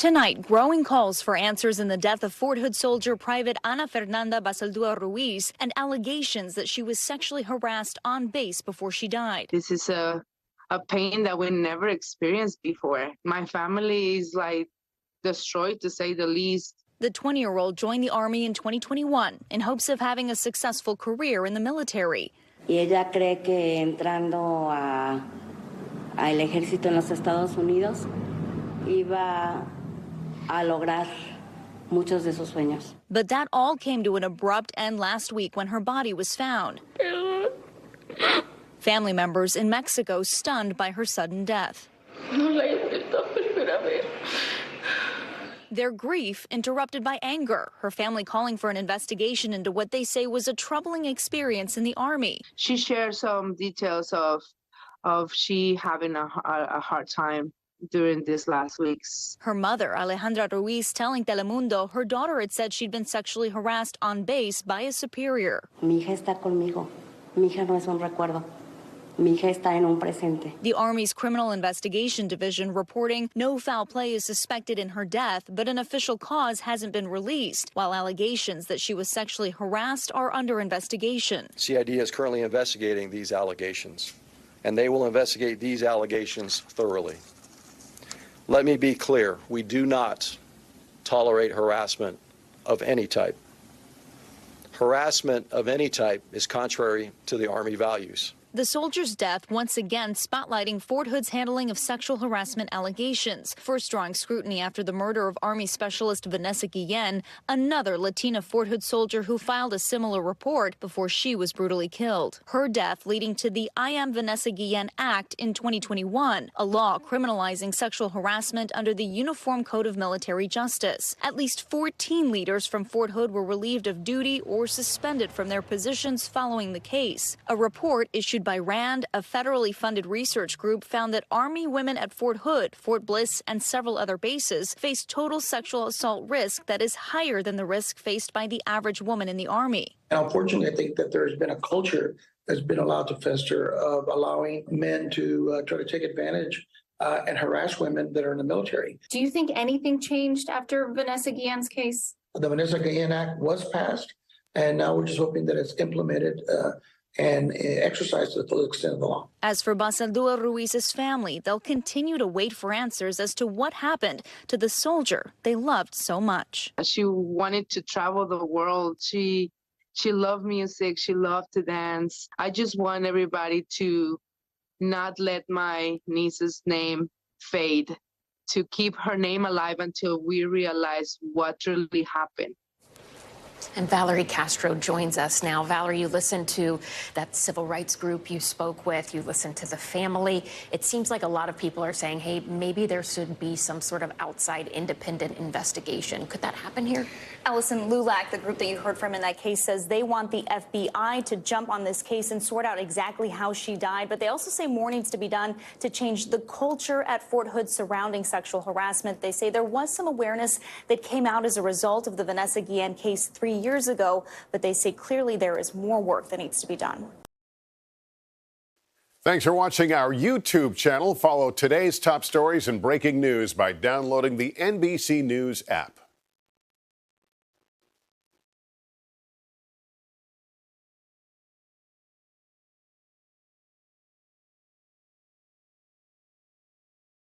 Tonight, growing calls for answers in the death of Fort Hood soldier Private Ana Fernanda Basaldua Ruiz and allegations that she was sexually harassed on base before she died. This is a pain that we never experienced before. My family is like destroyed, to say the least. The 20-year-old joined the Army in 2021 in hopes of having a successful career in the military. Y ella cree que entrando al ejército en los Estados Unidos iba a lograr muchos de sus sueños. But that all came to an abrupt end last week when her body was found. Family members in Mexico stunned by her sudden death. Their grief interrupted by anger, her family calling for an investigation into what they say was a troubling experience in the Army. She shared some details of she having a hard time during these last weeks. Her mother, Alejandra Ruiz, telling Telemundo her daughter had said she'd been sexually harassed on base by a superior. Mi hija está conmigo. Mi hija no es un recuerdo. Mi hija está en un presente. The Army's Criminal Investigation Division reporting no foul play is suspected in her death, but an official cause hasn't been released, while allegations that she was sexually harassed are under investigation. CID is currently investigating these allegations, and they will investigate these allegations thoroughly. Let me be clear, we do not tolerate harassment of any type. Harassment of any type is contrary to the Army values. The soldier's death once again spotlighting Fort Hood's handling of sexual harassment allegations. First drawing scrutiny after the murder of Army Specialist Vanessa Guillen, another Latina Fort Hood soldier who filed a similar report before she was brutally killed. Her death leading to the I Am Vanessa Guillen Act in 2021, a law criminalizing sexual harassment under the Uniform Code of Military Justice. At least 14 leaders from Fort Hood were relieved of duty or suspended from their positions following the case. A report issued by RAND, a federally funded research group, found that Army women at Fort Hood, Fort Bliss, and several other bases face total sexual assault risk that is higher than the risk faced by the average woman in the Army. And unfortunately, I think that there's been a culture that's been allowed to fester of allowing men to try to take advantage and harass women that are in the military. Do you think anything changed after Vanessa Guillen's case? The Vanessa Guillen Act was passed, and now we're just hoping that it's implemented and exercised to the full extent of the law. As for Basaldua Ruiz's family, they'll continue to wait for answers as to what happened to the soldier they loved so much. She wanted to travel the world. She loved music. She loved to dance. I just want everybody to not let my niece's name fade, to keep her name alive until we realize what really happened. And Valerie Castro joins us now. Valerie, you listened to that civil rights group you spoke with. You listened to the family. It seems like a lot of people are saying, hey, maybe there should be some sort of outside independent investigation. Could that happen here? Allison Lulac, the group that you heard from in that case, says they want the FBI to jump on this case and sort out exactly how she died. But they also say more needs to be done to change the culture at Fort Hood surrounding sexual harassment. They say there was some awareness that came out as a result of the Vanessa Guillen case 3 years ago, but they say clearly there is more work that needs to be done. Thanks for watching our YouTube channel. Follow today's top stories and breaking news by downloading the NBC News app.